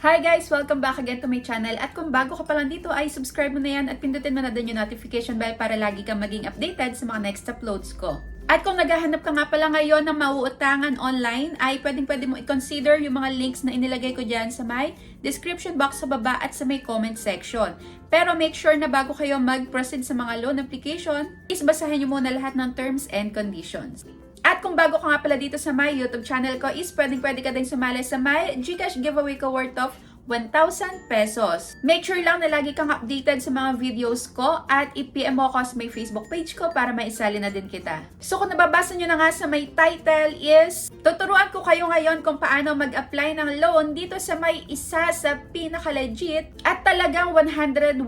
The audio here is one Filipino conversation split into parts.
Hi guys! Welcome back again to my channel. At kung bago ka pa lang dito ay subscribe mo na yan at pindutin mo na din yung notification bell para lagi kang maging updated sa mga next uploads ko. At kung naghahanap ka nga pala ngayon ng mauutangan online, ay pwede mo i-consider yung mga links na inilagay ko dyan sa may description box sa baba at sa may comment section. Pero make sure na bago kayo mag-proceed sa mga loan application, is basahin nyo muna lahat ng terms and conditions. At kung bago ka nga pala dito sa my YouTube channel ko, is pwede ka din sumali sa my GCash giveaway ko worth of 1,000 pesos. Make sure lang na lagi kang updated sa mga videos ko at i-PM mo ako sa may Facebook page ko para maisali na din kita. So kung nababasa nyo na nga sa may title is, tuturuan ko kayo ngayon kung paano mag-apply ng loan dito sa may isa sa pinaka-legit at talagang 101%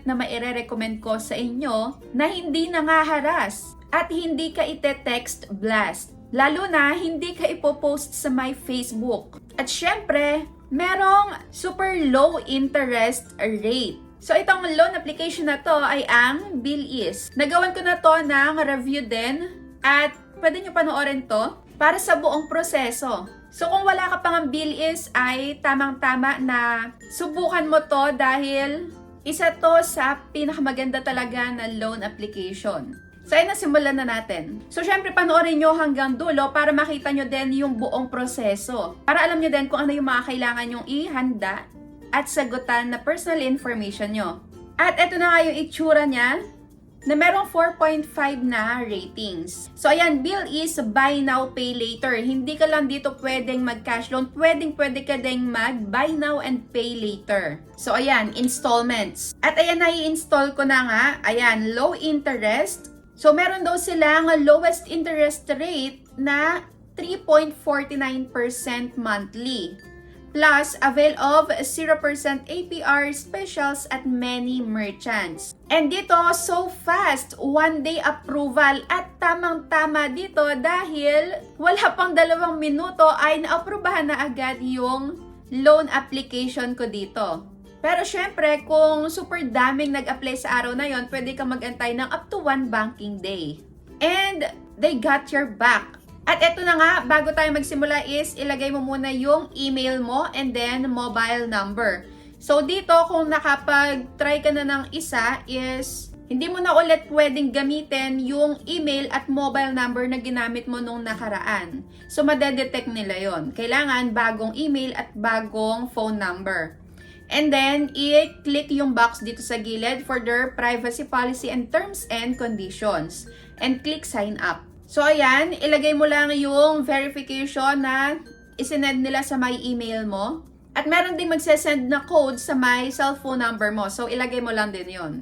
na maire-recommend ko sa inyo na hindi nangaharas at hindi ka ite-text blast. Lalo na hindi ka ipopost sa my Facebook. At syempre, merong super low interest rate. So itong loan application na to ay ang BillEase. Nagawan ko na to ng review din at pwede nyo panoorin to para sa buong proseso. So kung wala ka pang BillEase ay tamang-tama na subukan mo to dahil isa to sa pinakamaganda talaga na loan application. So, ayun na, simulan na natin. So, syempre, panoorin nyo hanggang dulo para makita nyo din yung buong proseso. Para alam nyo din kung ano yung mga kailangan nyong ihanda at sagutan na personal information nyo. At eto na nga yung itsura niya na merong 4.5 na ratings. So, ayan, BillEase buy now, pay later. Hindi ka lang dito pwedeng mag-cash loan. Pwede ka ding mag-buy now and pay later. So, ayan, installments. At ayan, nai-install ko na nga. Ayan, low interest. So, meron daw silang lowest interest rate na 3.49% monthly. Plus, avail of 0% APR specials at many merchants. And dito, so fast, one-day approval. At tamang-tama dito dahil wala pang 2 minuto ay naaprubahan na agad yung loan application ko dito. Pero syempre, kung super daming nag-apply sa araw na yon, pwede kang mag-antay ng up to 1 banking day. And they got your back. At eto na nga, bago tayo magsimula is ilagay mo muna yung email mo and then mobile number. So dito, kung nakapag-try ka na ng isa is hindi mo na ulit pwedeng gamitin yung email at mobile number na ginamit mo nung nakaraan. So madedetect nila yon. Kailangan bagong email at bagong phone number. And then, i-click yung box dito sa gilid for their privacy policy and terms and conditions. And click sign up. So, ayan, ilagay mo lang yung verification na isinend nila sa my email mo. At meron ding magsesend na code sa my cellphone number mo. So, ilagay mo lang din yon.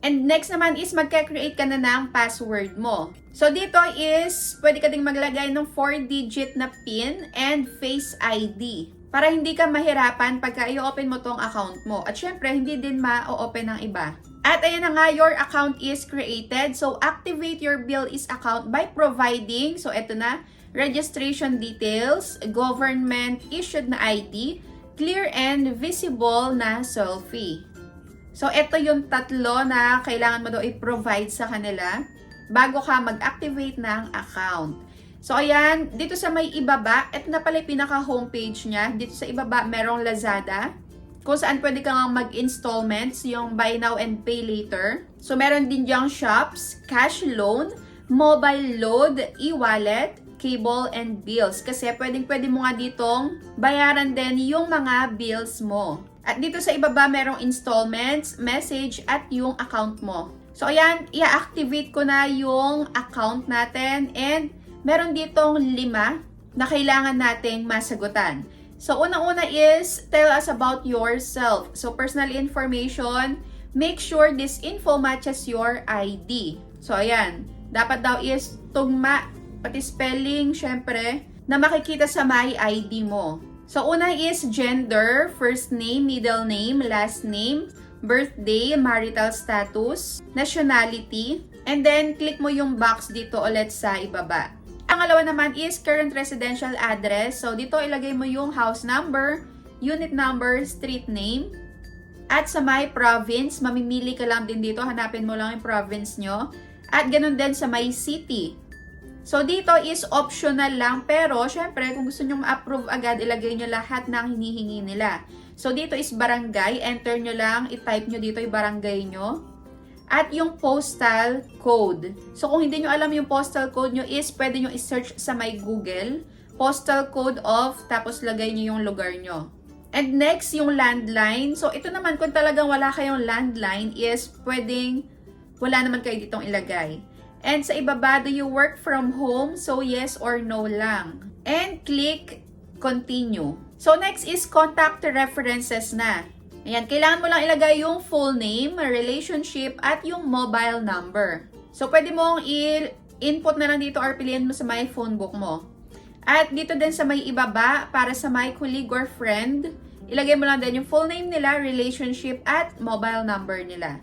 And next naman is magka-create ka na ng password mo. So, dito is pwede ka ding maglagay ng 4-digit na PIN and Face ID. Para hindi ka mahirapan pagka i-open mo tong account mo. At syempre, hindi din ma-open ng iba. At ayan na nga, your account is created. So, activate your BillEase account by providing, so eto na, registration details, government issued na ID, clear and visible na selfie. So, eto yung tatlo na kailangan mo daw i-provide sa kanila bago ka mag-activate ng account. So, ayan, dito sa may ibaba, ito na pala yung pinaka-homepage niya. Dito sa ibaba, merong Lazada, kung saan pwede kang mag-installments, yung buy now and pay later. So, meron din diyang shops, cash loan, mobile load, e-wallet, cable, and bills. Kasi pwede mo nga ditong bayaran din yung mga bills mo. At dito sa ibaba, merong installments, message, at yung account mo. So, ayan, i-activate ko na yung account natin and meron ditong 5 na kailangan nating masagutan. So, unang-una is, tell us about yourself. So, personal information, make sure this info matches your ID. So, ayan, dapat daw is tugma, pati spelling, syempre, na makikita sa my ID mo. So, una is gender, first name, middle name, last name, birthday, marital status, nationality, and then click mo yung box dito ulit sa ibaba. Ang pangalawa naman is current residential address. So, dito ilagay mo yung house number, unit number, street name. At sa my province, mamimili ka lang din dito. Hanapin mo lang yung province nyo. At ganun din sa my city. So, dito is optional lang, pero syempre, kung gusto nyo ma-approve agad, ilagay nyo lahat ng hinihingi nila. So, dito is barangay. Enter nyo lang, i-type nyo dito yung barangay nyo. At yung postal code. So, kung hindi nyo alam yung postal code nyo is, pwede nyo i-search sa my Google. Postal code of, tapos lagay nyo yung lugar nyo. And next, yung landline. So, ito naman, kung talagang wala kayong landline is, pwedeng wala naman kayo ditong ilagay. And sa ibaba, do you work from home? So, yes or no lang. And click continue. So, next is contact references na. Ayan, kailangan mo lang ilagay yung full name, relationship, at yung mobile number. So, pwede mong i-input na lang dito or piliin mo sa my phone book mo. At dito din sa may ibaba, para sa my colleague or friend, ilagay mo lang din yung full name nila, relationship, at mobile number nila.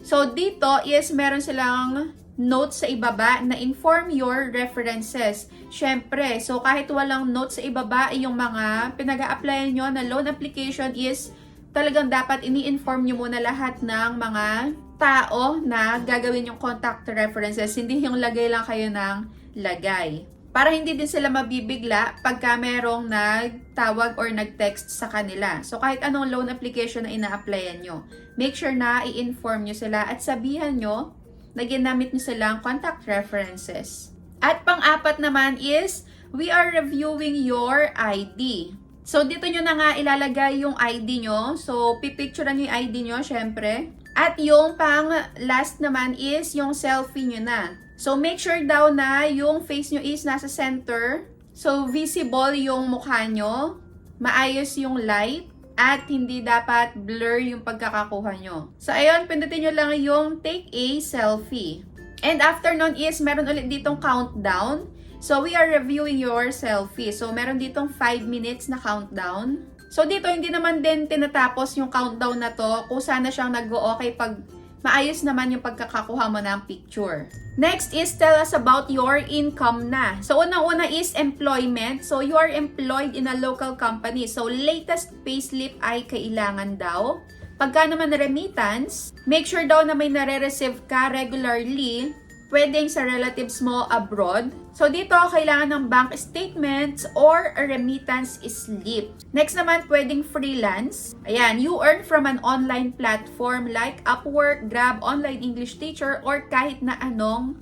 So, dito is meron silang notes sa ibaba na inform your references. Syempre, so kahit walang notes sa ibaba, yung mga pinag-a-applyan nyo na loan application is talagang dapat ini-inform nyo muna lahat ng mga tao na gagawin yung contact references. Hindi yung lagay lang kayo ng lagay. Para hindi din sila mabibigla pagka merong nagtawag or nag-text sa kanila. So kahit anong loan application na ina-applyan nyo, make sure na i-inform nyo sila at sabihan nyo na ginamit nyo silang contact references. At pang-apat naman is, we are reviewing your ID. So, dito nyo na nga ilalagay yung ID nyo. So, pipicturean nyo yung ID nyo, syempre. At yung pang-last naman is yung selfie nyo na. So, make sure daw na yung face nyo is nasa center. So, visible yung mukha nyo. Maayos yung light. At hindi dapat blur yung pagkakakuha nyo. So, ayun, pindutin nyo lang yung take a selfie. And after nun is, meron ulit ditong countdown. So, we are reviewing your selfie. So, meron ditong 5 minutes na countdown. So, dito hindi naman din tinatapos yung countdown na to kung sana siyang nag-o-okay pag maayos naman yung pagkakakuha mo ng picture. Next is tell us about your income na. So, unang-una is employment. So, you are employed in a local company. So, latest payslip ay kailangan daw. Pagka naman remittance, make sure daw na may nare-receive ka regularly. Pwedeng sa relatives mo abroad. So, dito kailangan ng bank statements or a remittance slip. Next naman, pwedeng freelance. Ayan, you earn from an online platform like Upwork, Grab, Online English Teacher, or kahit na anong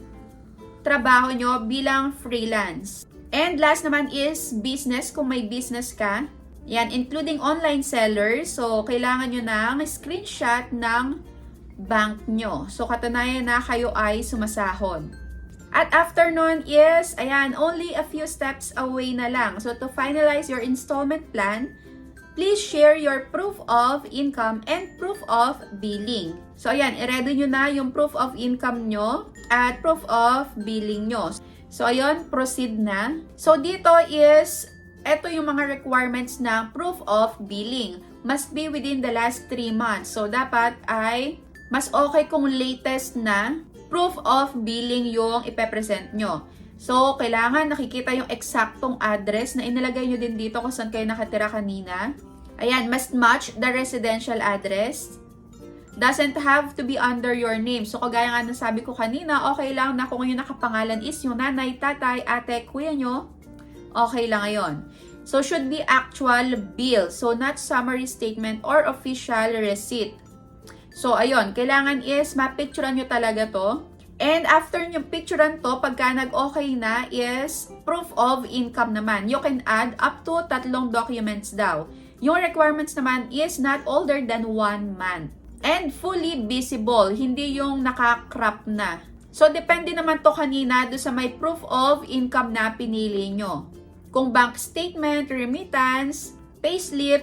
trabaho nyo bilang freelance. And last naman is business, kung may business ka. Ayan, including online sellers. So, kailangan nyo ng screenshot ng bank nyo. So, katunayan na kayo ay sumasahod. At after nun is, ayan, only a few steps away na lang. So, to finalize your installment plan, please share your proof of income and proof of billing. So, ayan, i-ready nyo na yung proof of income nyo at proof of billing nyo. So, ayun, proceed na. So, dito is, eto yung mga requirements ng proof of billing. Must be within the last 3 months. So, dapat ay mas okay kung latest na proof of billing yung ipepresent nyo. So, kailangan nakikita yung eksaktong address na inilagay nyo din dito kung saan kayo nakatira kanina. Ayan, must match the residential address. Doesn't have to be under your name. So, kagaya nga nasabi ko kanina, okay lang na kung yung nakapangalan is yung nanay, tatay, ate, kuya nyo, okay lang ngayon. So, should be actual bill. So, not summary statement or official receipt. So, ayun, kailangan is mapicturean nyo talaga to. And after nyo picturean to, pagka nag-okay na is proof of income naman. You can add up to 3 documents daw. Yung requirements naman is not older than 1 month. And fully visible, hindi yung naka-crop na. So, depende naman to kanina do sa may proof of income na pinili nyo. Kung bank statement, remittance, payslip,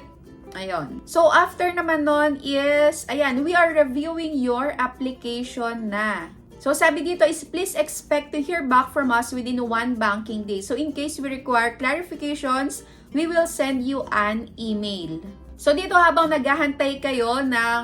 ayun. So, after naman nun is, ayan, we are reviewing your application na. So, sabi dito is, please expect to hear back from us within 1 banking day. So, in case we require clarifications, we will send you an email. So, dito habang naghahantay kayo ng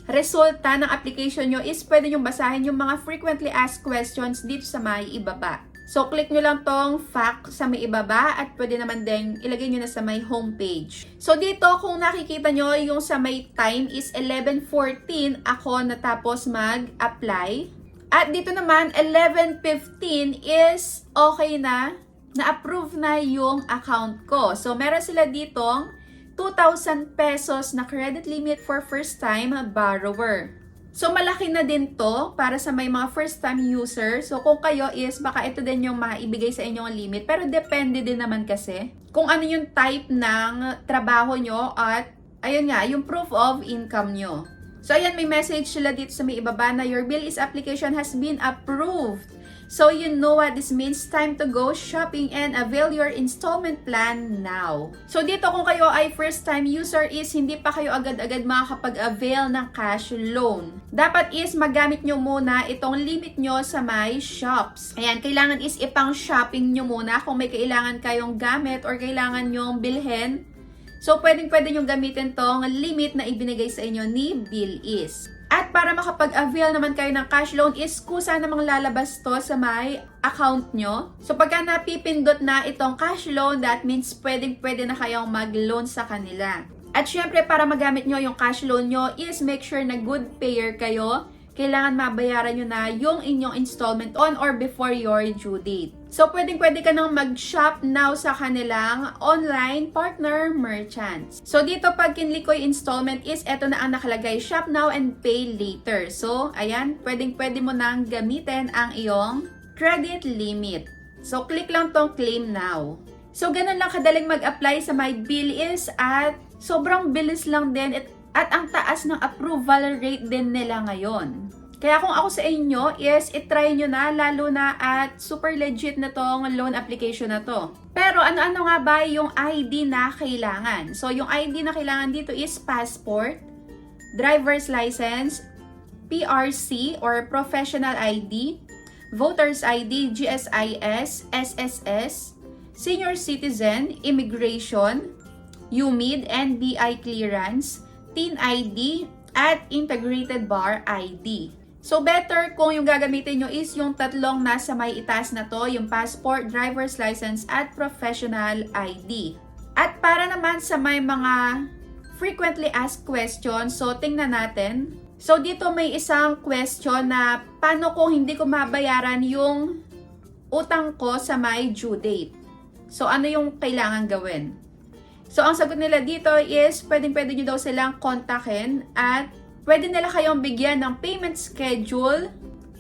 resulta ng application nyo is, pwede nyo basahin yung mga frequently asked questions dito sa may ibaba. So, click nyo lang tong fact sa may ibaba at pwede naman din ilagay nyo na sa may homepage. So, dito kung nakikita nyo yung sa may time is 11:14 ako natapos mag-apply. At dito naman, 11:15 is okay na, na-approve na yung account ko. So, meron sila ditong 2,000 pesos na credit limit for first-time borrower. So, malaki na din to para sa may mga first-time user. So, kung kayo is, baka ito din yung maibigay sa inyong limit. Pero depende din naman kasi kung ano yung type ng trabaho nyo at, ayun nga, yung proof of income nyo. So, ayan, may message sila dito sa may ibaba na your bill is application has been approved. So, you know what this means. Time to go shopping and avail your installment plan now. So, dito kung kayo ay first-time user is hindi pa kayo agad-agad makakapag-avail ng cash loan. Dapat is magamit nyo muna itong limit nyo sa my shops. Ayan, kailangan is ipang shopping nyo muna kung may kailangan kayong gamit or kailangan nyong bilhin. So, pwedeng-pwede nyo gamitin tong limit na ibinigay sa inyo ni BillEase. At para makapag-avail naman kayo ng cash loan is kusa namang lalabas to sa may account nyo. So, pagka napipindot na itong cash loan, that means pwedeng-pwede na kayong mag-loan sa kanila. At syempre, para magamit nyo yung cash loan nyo is make sure na good payer kayo. Kailangan mabayaran nyo na yung inyong installment on or before your due date. So, pwedeng-pwede ka nang mag-shop now sa kanilang online partner merchants. So, dito pag kinlik ko yung installment is eto na ang nakalagay, shop now and pay later. So, ayan, pwedeng-pwede mo nang gamitin ang iyong credit limit. So, click lang tong claim now. So, ganun lang kadaling mag-apply sa my BillEase at sobrang bilis lang din at ang taas ng approval rate din nila ngayon. Kaya kung ako sa inyo is itry nyo na, lalo na at super legit na tong loan application na to. Pero ano-ano nga ba yung ID na kailangan? So yung ID na kailangan dito is passport, driver's license, PRC or professional ID, voter's ID, GSIS, SSS, senior citizen, immigration, UMID, NBI clearance, TIN ID, at Integrated Bar ID. So, better kung yung gagamitin nyo is yung tatlong nasa may itaas na to, yung passport, driver's license, at professional ID. At para naman sa may mga frequently asked questions, so tingnan natin. So, dito may isang question na paano kung hindi ko mabayaran yung utang ko sa may due date? So, ano yung kailangan gawin? So, ang sagot nila dito is pwedeng-pwede nyo daw silang kontakin at pwede nila kayong bigyan ng payment schedule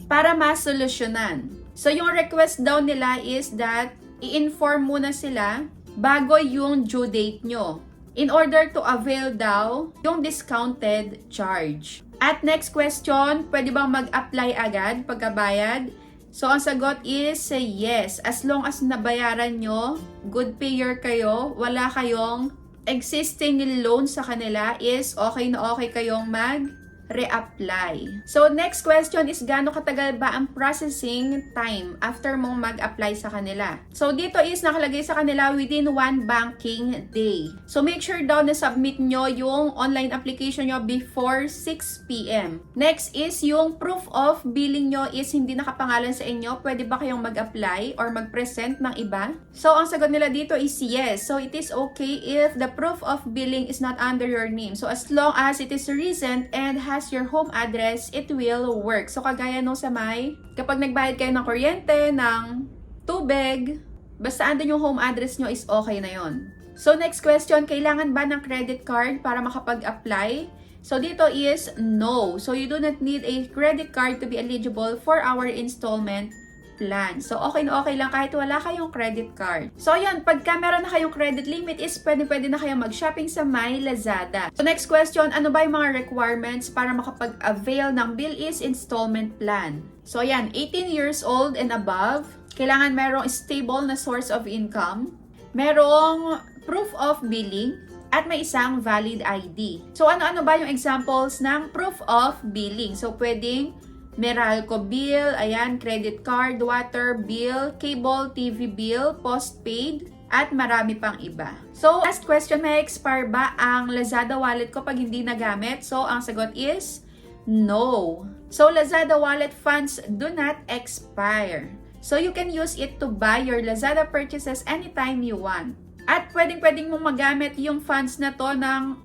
para masolusyonan. So, yung request daw nila is that i-inform muna sila bago yung due date nyo in order to avail daw yung discounted charge. At next question, pwede bang mag-apply agad pagkabayad? So, ang sagot is yes. As long as nabayaran nyo, good payer kayo, wala kayong existing loan sa kanila, is okay na okay kayong mag-reapply. So, next question is gaano katagal ba ang processing time after mong mag-apply sa kanila? So, dito is nakalagay sa kanila within 1 banking day. So, make sure daw na submit nyo yung online application nyo before 6 p.m. Next is yung proof of billing nyo is hindi nakapangalan sa inyo. Pwede ba kayong mag-apply or mag-present ng iba? So, ang sagot nila dito is yes. So, it is okay if the proof of billing is not under your name. So, as long as it is recent and has your home address, it will work. So, kagaya nung sa may, kapag nagbayad kayo ng kuryente, ng tubig, basta andun yung home address nyo is okay na yon. So, next question, kailangan ba ng credit card para makapag-apply? So, dito is no. So, you do not need a credit card to be eligible for our installment plan. So, okay na okay lang kahit wala kayong credit card. So, yun, pagka meron na kayong credit limit is pwede na kayong mag-shopping sa my Lazada. So, next question, ano ba yung mga requirements para makapag-avail ng BillEase installment plan? So, yan, 18 years old and above, kailangan merong stable na source of income, merong proof of billing, at may isang valid ID. So, ano-ano ba yung examples ng proof of billing? So, pwedeng Meralco bill, ayan, credit card, water bill, cable, TV bill, postpaid, at marami pang iba. So, last question, may expire ba ang Lazada wallet ko pag hindi nagamit? So, ang sagot is no. So, Lazada wallet funds do not expire. So, you can use it to buy your Lazada purchases anytime you want. At pwedeng mong magamit yung funds na to ng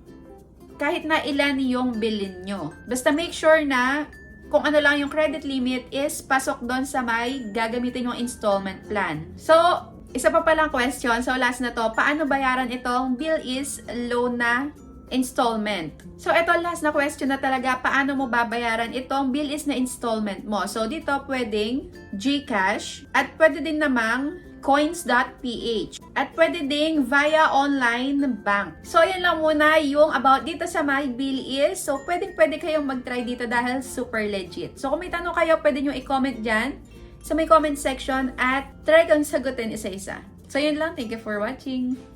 kahit na ilan yung bilhin nyo. Basta make sure na kung ano lang yung credit limit is pasok doon sa may gagamitin yung installment plan. So, isa pa palang question. So, last na to. Paano bayaran itong bill is loan na installment? So, ito last na question na talaga. Paano mo babayaran itong bill is na installment mo? So, dito pwedeng GCash at pwede din namang coins.ph at pwede ding via online bank. So, yan lang muna yung about dito sa my bill is. So, pwede kayong mag-try dito dahil super legit. So, kung may tanong kayo, pwede nyo i-comment dyan sa may comment section at try kong sagutin isa-isa. So, yun lang. Thank you for watching.